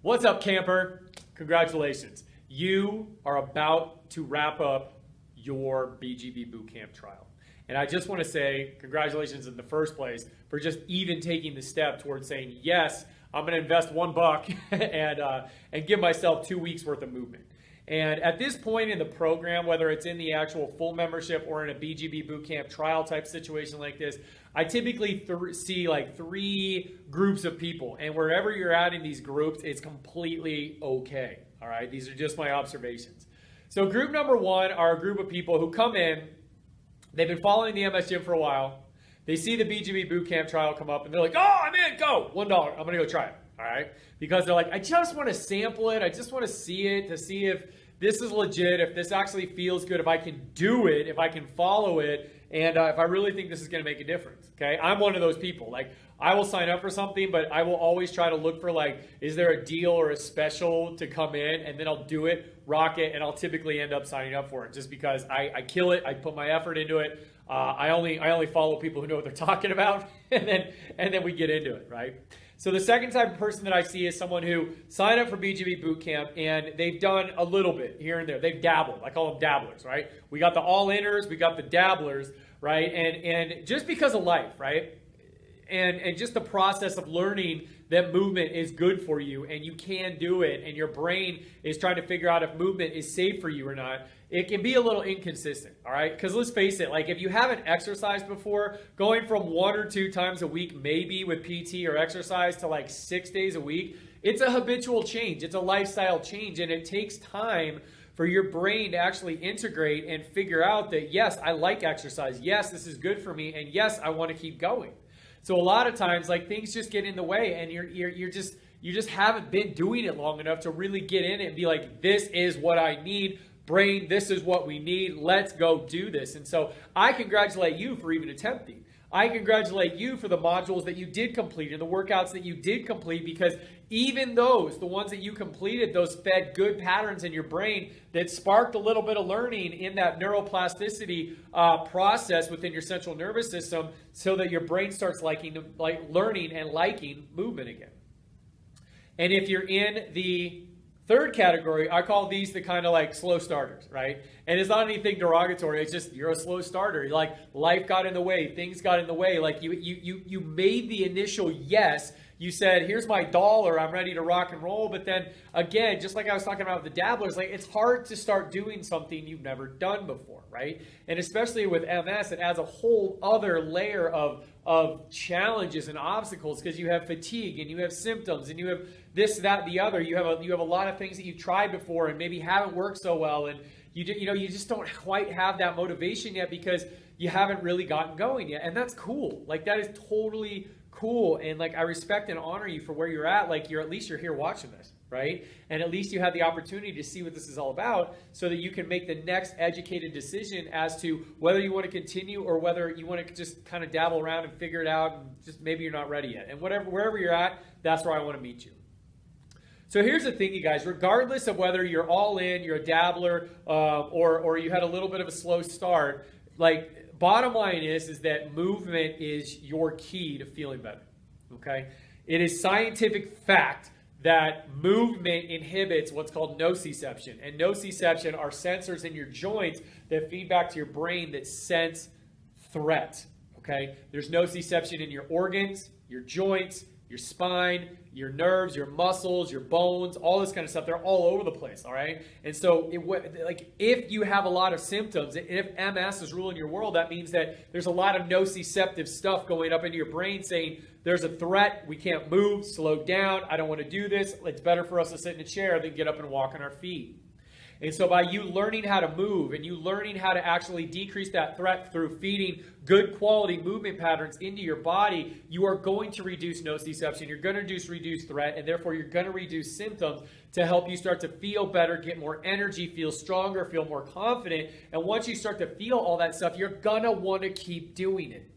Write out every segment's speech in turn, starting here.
What's up, camper? Congratulations. You are about to wrap up your BGB Bootcamp Trial. And I just want to say congratulations in the first place for just even taking the step towards saying, yes, I'm going to invest $1 and give myself 2 weeks worth of movement. And at this point in the program, whether it's in the actual full membership or in a BGB Bootcamp Trial type situation like this, I typically see like 3 groups of people. And wherever you're at in these groups, it's completely okay. All right, these are just my observations. So group number 1 are a group of people who come in, they've been following the MS Gym for a while, they see the BGB Bootcamp Trial come up, and they're like, oh, I'm in, go, $1, I'm gonna go try it, all right? Because they're like, I just wanna sample it, I just wanna see it to see if this is legit, if this actually feels good, if I can do it, if I can follow it, and if I really think this is gonna make a difference, okay? I'm one of those people. Like, I will sign up for something, but I will always try to look for like, is there a deal or a special to come in, and then I'll do it, rock it, and I'll typically end up signing up for it just because I kill it, I put my effort into it. I only follow people who know what they're talking about, and then we get into it, right? So the second type of person that I see is someone who signed up for BGB Bootcamp and they've done a little bit here and there. They've dabbled. I call them dabblers, right? We got the all-inners, we got the dabblers, right? And just because of life, right? And just the process of learning that movement is good for you and you can do it, and your brain is trying to figure out if movement is safe for you or not, it can be a little inconsistent, all right? Because let's face it, like if you haven't exercised before, going from 1 or 2 times a week, maybe with PT or exercise, to like 6 days a week, it's a habitual change. It's a lifestyle change, and it takes time for your brain to actually integrate and figure out that, yes, I like exercise. Yes, this is good for me. And yes, I want to keep going. So a lot of times, like, things just get in the way, and you just haven't been doing it long enough to really get in it and be like, this is what I need. Brain, this is what we need. Let's go do this. And so I congratulate you for even attempting. I congratulate you for the modules that you did complete and the workouts that you did complete, because even those, the ones that you completed, those fed good patterns in your brain that sparked a little bit of learning in that neuroplasticity process within your central nervous system, so that your brain starts learning and liking movement again. And if you're in the third category, I call these the kind of like slow starters, right? And it's not anything derogatory. It's just, you're a slow starter. You're like, life got in the way, things got in the way. Like you made the initial yes. You said, here's my $1, I'm ready to rock and roll. But then again, just like I was talking about with the dabblers, like, it's hard to start doing something you've never done before, right? And especially with MS, it adds a whole other layer of challenges and obstacles, because you have fatigue and you have symptoms and you have this, that, the other. You have a lot of things that you've tried before and maybe haven't worked so well, and you just don't quite have that motivation yet because you haven't really gotten going yet. And that's cool. Like, that is totally cool. And like, I respect and honor you for where you're at. Like, at least you're here watching this, right? And at least you have the opportunity to see what this is all about, so that you can make the next educated decision as to whether you want to continue or whether you want to just kind of dabble around and figure it out, and just maybe you're not ready yet. And wherever you're at, that's where I want to meet you. So here's the thing, you guys, regardless of whether you're all in, you're a dabbler, or you had a little bit of a slow start, like, bottom line is that movement is your key to feeling better, okay? It is scientific fact that movement inhibits what's called nociception. And nociception are sensors in your joints that feed back to your brain that sense threat, okay? There's nociception in your organs, your joints, your spine, your nerves, your muscles, your bones, all this kind of stuff. They're all over the place, all right? And so, if you have a lot of symptoms, if MS is ruling your world, that means that there's a lot of nociceptive stuff going up into your brain saying, there's a threat, we can't move, slow down, I don't want to do this, it's better for us to sit in a chair than get up and walk on our feet. And so by you learning how to move and you learning how to actually decrease that threat through feeding good quality movement patterns into your body, you are going to reduce nociception, you're going to reduce threat, and therefore you're going to reduce symptoms to help you start to feel better, get more energy, feel stronger, feel more confident. And once you start to feel all that stuff, you're going to want to keep doing it.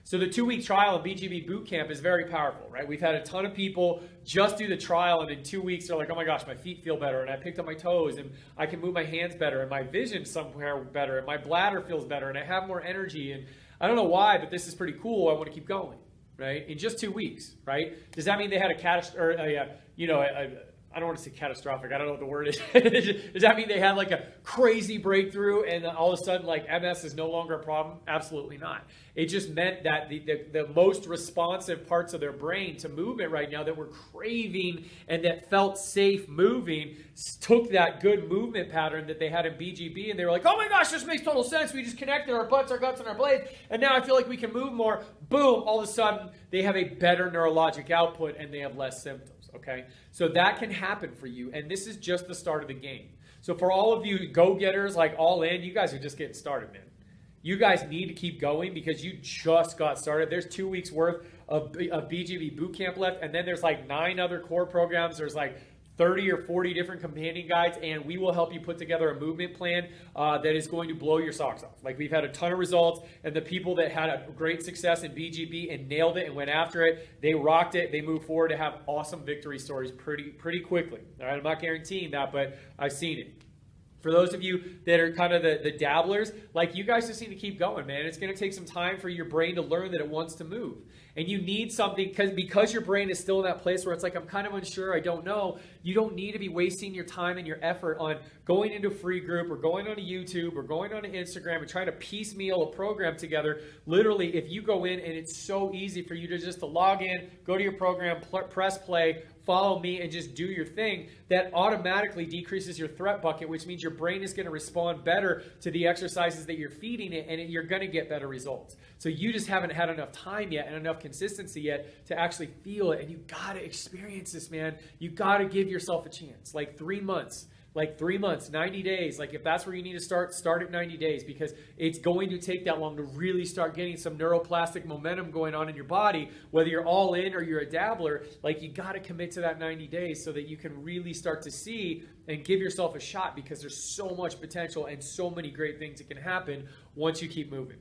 So the 2-week trial of BGB Bootcamp is very powerful, right? We've had a ton of people just do the trial, and in 2 weeks they're like, oh my gosh, my feet feel better, and I picked up my toes, and I can move my hands better, and my vision's somewhere better, and my bladder feels better, and I have more energy, and I don't know why, but this is pretty cool. I want to keep going. right? In just 2 weeks, right? Does that mean they had a I don't want to say catastrophic. I don't know what the word is. Does that mean they had like a crazy breakthrough and all of a sudden like MS is no longer a problem? Absolutely not. It just meant that the most responsive parts of their brain to movement right now that were craving and that felt safe moving took that good movement pattern that they had in BGB and they were like, oh my gosh, this makes total sense. We just connected our butts, our guts, and our blades. And now I feel like we can move more. Boom, all of a sudden they have a better neurologic output and they have less symptoms. Okay, so that can happen for you, and this is just the start of the game. So for all of you go-getters, like all in, you guys are just getting started, man. You guys need to keep going because you just got started. There's 2 weeks worth of BGB Bootcamp left, and then there's like 9 other core programs. There's like 30 or 40 different companion guides, and we will help you put together a movement plan that is going to blow your socks off. Like, we've had a ton of results, and the people that had a great success in BGB and nailed it and went after it, they rocked it, they moved forward to have awesome victory stories pretty quickly. All right, I'm not guaranteeing that, but I've seen it. For those of you that are kind of the dabblers, like, you guys just need to keep going, man. It's going to take some time for your brain to learn that it wants to move. And you need something, because your brain is still in that place where it's like, I'm kind of unsure, I don't know. You don't need to be wasting your time and your effort on going into a free group or going onto YouTube or going onto Instagram and trying to piecemeal a program together. Literally, if you go in and it's so easy for you to just to log in, go to your program, press play, follow me, and just do your thing, that automatically decreases your threat bucket, which means your brain is going to respond better to the exercises that you're feeding it, and you're going to get better results. So you just haven't had enough time yet and enough consistency yet to actually feel it, and you got to experience this, man. You got to give yourself a chance. Like 3 months. 90 days. Like, if that's where you need to start at 90 days, because it's going to take that long to really start getting some neuroplastic momentum going on in your body, whether you're all in or you're a dabbler. Like, you got to commit to that 90 days so that you can really start to see and give yourself a shot, because there's so much potential and so many great things that can happen once you keep moving.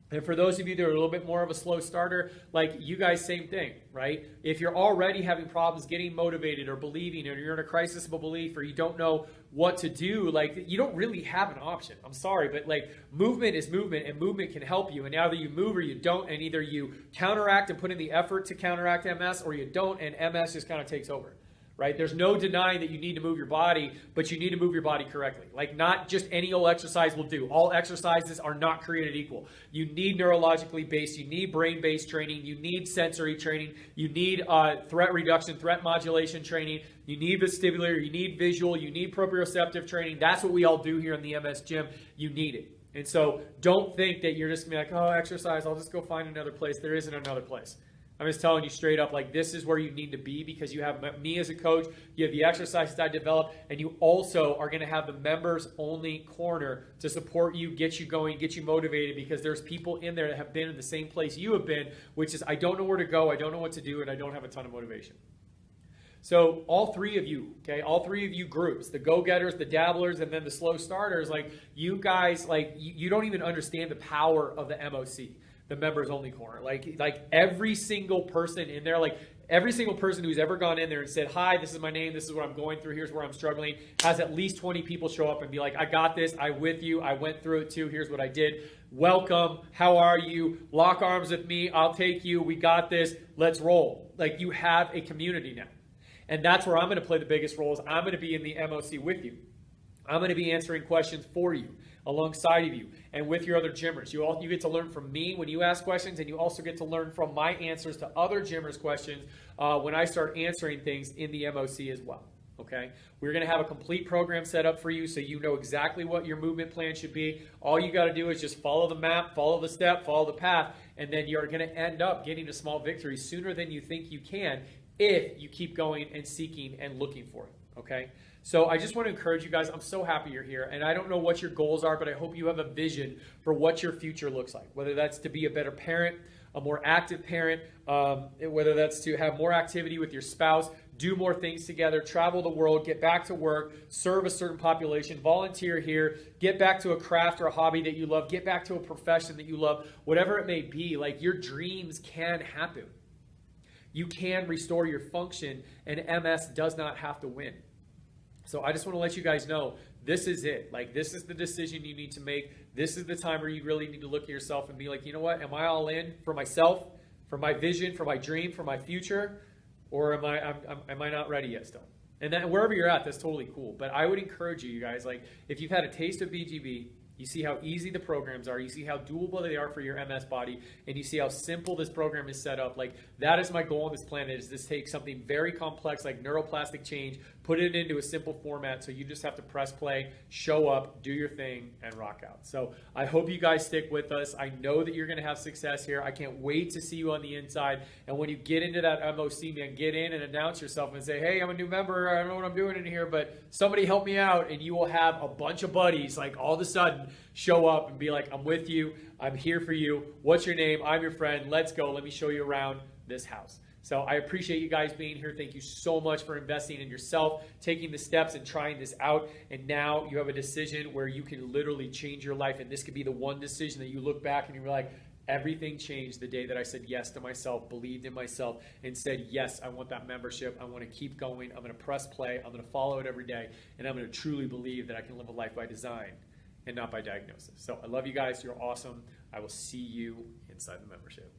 And for those of you that are a little bit more of a slow starter, like you guys, same thing, right? If you're already having problems getting motivated or believing, or you're in a crisis of belief, or you don't know what to do, like, you don't really have an option. I'm sorry, but like, movement is movement, and movement can help you. And either you move or you don't, and either you counteract and put in the effort to counteract MS, or you don't, and MS just kind of takes over. Right? There's no denying that you need to move your body, but you need to move your body correctly. Like, not just any old exercise will do. All exercises are not created equal. You need neurologically based, you need brain-based training, you need sensory training, you need threat reduction, threat modulation training, you need vestibular, you need visual, you need proprioceptive training. That's what we all do here in the MS gym. You need it. And so don't think that you're just going to be like, oh, exercise, I'll just go find another place. There isn't another place. I'm just telling you straight up, like, this is where you need to be, because you have me as a coach, you have the exercises I developed, and you also are going to have the members only corner to support you, get you going, get you motivated, because there's people in there that have been in the same place you have been, which is, I don't know where to go, I don't know what to do, and I don't have a ton of motivation. So all 3 of you, okay, all 3 of you groups, the go-getters, the dabblers, and then the slow starters, like, you guys, like, you don't even understand the power of the MOC. The members only corner. Like every single person in there, like every single person who's ever gone in there and said, hi, this is my name, this is what I'm going through, here's where I'm struggling, has at least 20 people show up and be like, I got this, I'm with you, I went through it too, here's what I did. Welcome, how are you? Lock arms with me, I'll take you, we got this, let's roll. Like, you have a community now. And that's where I'm going to play the biggest roles. I'm going to be in the MOC with you. I'm going to be answering questions for you, alongside of you, and with your other gymmers. You get to learn from me when you ask questions, and you also get to learn from my answers to other gymmers' questions when I start answering things in the MOC as well. Okay? We're going to have a complete program set up for you so you know exactly what your movement plan should be. All you got to do is just follow the map, follow the step, follow the path, and then you're going to end up getting a small victory sooner than you think you can if you keep going and seeking and looking for it. Okay? So I just want to encourage you guys. I'm so happy you're here, and I don't know what your goals are, but I hope you have a vision for what your future looks like, whether that's to be a better parent, a more active parent, whether that's to have more activity with your spouse, do more things together, travel the world, get back to work, serve a certain population, volunteer here, get back to a craft or a hobby that you love, get back to a profession that you love, whatever it may be. Like, your dreams can happen. You can restore your function, and MS does not have to win. So I just want to let you guys know, this is it. Like, this is the decision you need to make. This is the time where you really need to look at yourself and be like, you know what? Am I all in for myself, for my vision, for my dream, for my future, or am I not ready yet still? And then wherever you're at, that's totally cool. But I would encourage you guys, like if you've had a taste of BGB, you see how easy the programs are, you see how doable they are for your MS body, and you see how simple this program is set up. Like that is my goal on this planet, is to take something very complex like neuroplastic change, put it into a simple format so you just have to press play, show up, do your thing, and rock out. So I hope you guys stick with us. I know that you're going to have success here. I can't wait to see you on the inside. And when you get into that MOC, man, get in and announce yourself and say, hey, I'm a new member. I don't know what I'm doing in here, but somebody help me out. And you will have a bunch of buddies like all of a sudden show up and be like, I'm with you. I'm here for you. What's your name? I'm your friend. Let's go. Let me show you around this house. So I appreciate you guys being here. Thank you so much for investing in yourself, taking the steps and trying this out. And now you have a decision where you can literally change your life. And this could be the one decision that you look back and you're like, everything changed the day that I said yes to myself, believed in myself, and said, yes, I want that membership. I want to keep going. I'm going to press play. I'm going to follow it every day. And I'm going to truly believe that I can live a life by design and not by diagnosis. So I love you guys. You're awesome. I will see you inside the membership.